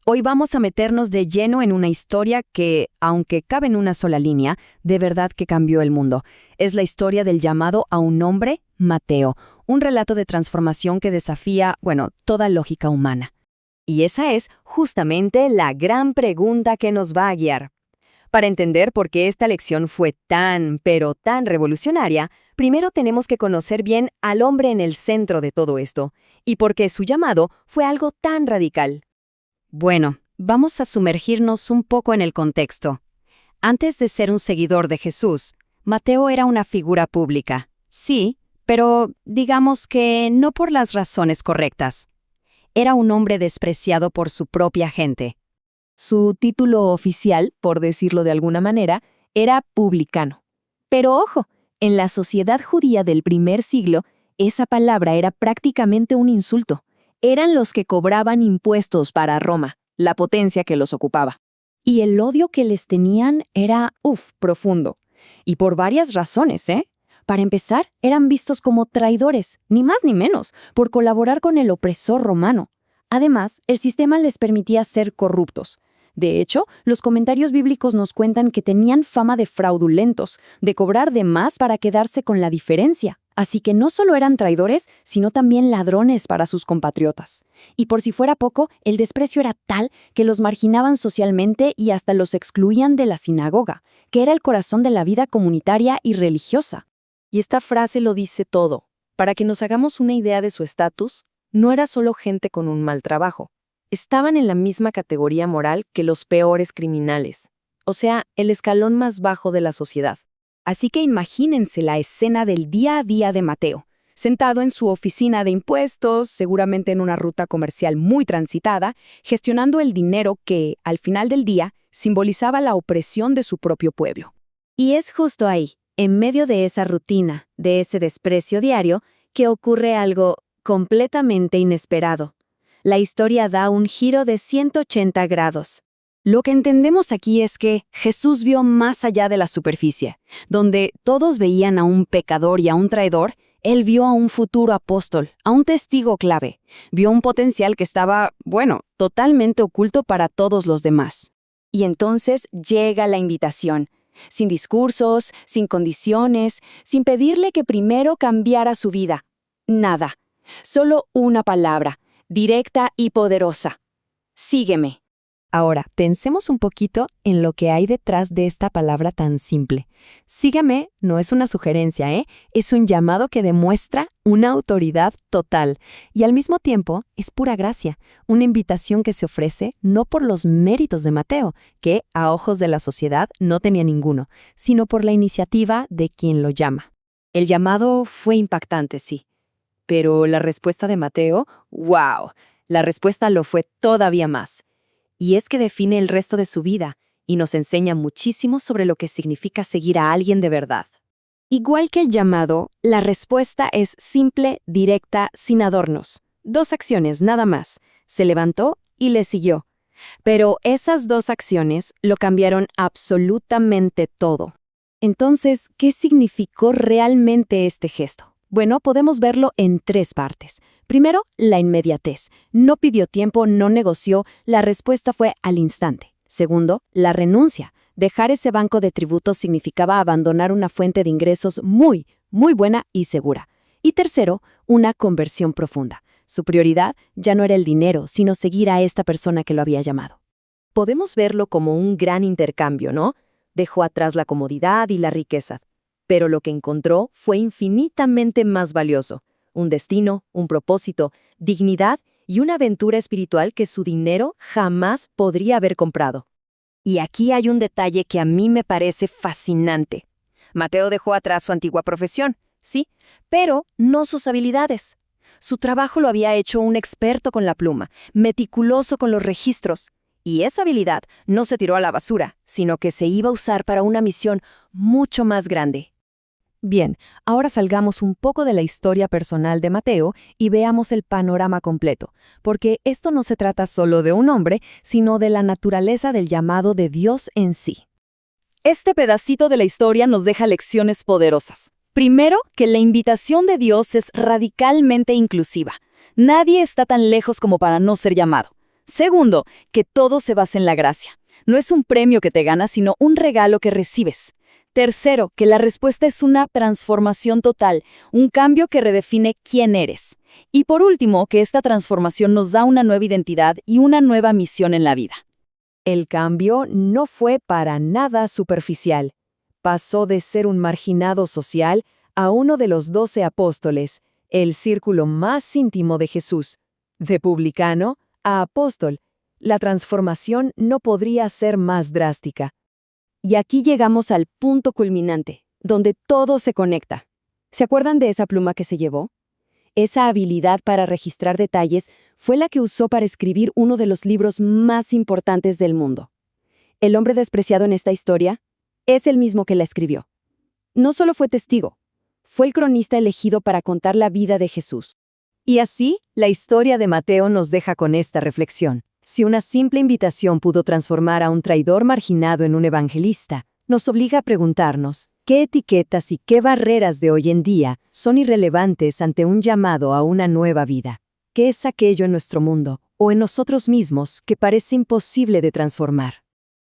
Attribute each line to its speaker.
Speaker 1: Hoy vamos a meternos de lleno en una historia que, aunque cabe en una sola línea, de verdad que cambió el mundo. Es la historia del llamado a un hombre, Mateo, un relato de transformación que desafía, toda lógica humana.
Speaker 2: Y esa es justamente la gran pregunta que nos va a guiar. Para entender por qué esta lección fue tan, pero tan revolucionaria, primero tenemos que conocer bien al hombre en el centro de todo esto, y por qué su llamado fue algo tan radical.
Speaker 1: Bueno, vamos a sumergirnos un poco en el contexto. Antes de ser un seguidor de Jesús, Mateo era una figura pública. Sí, pero digamos que no por las razones correctas. Era un hombre despreciado por su propia gente.
Speaker 2: Su título oficial, por decirlo de alguna manera, era publicano. Pero ojo, en la sociedad judía del primer siglo, esa palabra era prácticamente un insulto. Eran los que cobraban impuestos para Roma, la potencia que los ocupaba. Y el odio que les tenían era, profundo. Y por varias razones, ¿eh? Para empezar, eran vistos como traidores, ni más ni menos, por colaborar con el opresor romano. Además, el sistema les permitía ser corruptos. De hecho, los comentarios bíblicos nos cuentan que tenían fama de fraudulentos, de cobrar de más para quedarse con la diferencia. Así que no solo eran traidores, sino también ladrones para sus compatriotas. Y por si fuera poco, el desprecio era tal que los marginaban socialmente y hasta los excluían de la sinagoga, que era el corazón de la vida comunitaria y religiosa. Y esta frase lo dice todo. Para que nos hagamos una idea de su estatus, no era solo gente con un mal trabajo. Estaban en la misma categoría moral que los peores criminales, o sea, el escalón más bajo de la sociedad. Así que imagínense la escena del día a día de Mateo, sentado en su oficina de impuestos, seguramente en una ruta comercial muy transitada, gestionando el dinero que, al final del día, simbolizaba la opresión de su propio pueblo. Y es justo ahí, en medio de esa rutina, de ese desprecio diario, que ocurre algo completamente inesperado. La historia da un giro de 180 grados. Lo que entendemos aquí es que Jesús vio más allá de la superficie. Donde todos veían a un pecador y a un traidor, Él vio a un futuro apóstol, a un testigo clave. Vio un potencial que estaba, totalmente oculto para todos los demás. Y entonces llega la invitación. Sin discursos, sin condiciones, sin pedirle que primero cambiara su vida. Nada. Solo una palabra, directa y poderosa. Sígueme. Ahora, pensemos un poquito en lo que hay detrás de esta palabra tan simple. Sígueme no es una sugerencia, es un llamado que demuestra una autoridad total y al mismo tiempo es pura gracia, una invitación que se ofrece no por los méritos de Mateo, que a ojos de la sociedad no tenía ninguno, sino por la iniciativa de quien lo llama. El llamado fue impactante, sí. Pero la respuesta de Mateo, ¡wow! La respuesta lo fue todavía más. Y es que define el resto de su vida y nos enseña muchísimo sobre lo que significa seguir a alguien de verdad. Igual que el llamado, la respuesta es simple, directa, sin adornos. 2 acciones, nada más. Se levantó y le siguió. Pero esas 2 acciones lo cambiaron absolutamente todo. Entonces, ¿qué significó realmente este gesto? Bueno, podemos verlo en 3 partes. Primero, la inmediatez. No pidió tiempo, no negoció, la respuesta fue al instante. Segundo, la renuncia. Dejar ese banco de tributos significaba abandonar una fuente de ingresos muy, muy buena y segura. Y tercero, una conversión profunda. Su prioridad ya no era el dinero, sino seguir a esta persona que lo había llamado. Podemos verlo como un gran intercambio, ¿no? Dejó atrás la comodidad y la riqueza. Pero lo que encontró fue infinitamente más valioso. Un destino, un propósito, dignidad y una aventura espiritual que su dinero jamás podría haber comprado. Y aquí hay un detalle que a mí me parece fascinante. Mateo dejó atrás su antigua profesión, sí, pero no sus habilidades. Su trabajo lo había hecho un experto con la pluma, meticuloso con los registros. Y esa habilidad no se tiró a la basura, sino que se iba a usar para una misión mucho más grande. Bien, ahora salgamos un poco de la historia personal de Mateo y veamos el panorama completo, porque esto no se trata solo de un hombre, sino de la naturaleza del llamado de Dios en sí. Este pedacito de la historia nos deja lecciones poderosas. Primero, que la invitación de Dios es radicalmente inclusiva. Nadie está tan lejos como para no ser llamado.
Speaker 1: Segundo, que todo se basa en la gracia. No es un premio que te ganas, sino un regalo que recibes. Tercero, que la respuesta es una transformación total, un cambio que redefine quién eres. Y por último, que esta transformación nos da una nueva identidad y una nueva misión en la vida.
Speaker 2: El cambio no fue para nada superficial. Pasó de ser un marginado social a uno de los 12 apóstoles, el círculo más íntimo de Jesús. De publicano a apóstol, la transformación no podría ser más drástica.
Speaker 1: Y aquí llegamos al punto culminante, donde todo se conecta. ¿Se acuerdan de esa pluma que se llevó? Esa habilidad para registrar detalles fue la que usó para escribir uno de los libros más importantes del mundo. El hombre despreciado en esta historia es el mismo que la escribió. No solo fue testigo, fue el cronista elegido para contar la vida de Jesús. Y así, la historia de Mateo nos deja con esta reflexión. Si una simple invitación pudo transformar a un traidor marginado en un evangelista, nos obliga a preguntarnos, ¿qué etiquetas y qué barreras de hoy en día son irrelevantes ante un llamado a una nueva vida? ¿Qué es aquello en nuestro mundo o en nosotros mismos que parece imposible de transformar?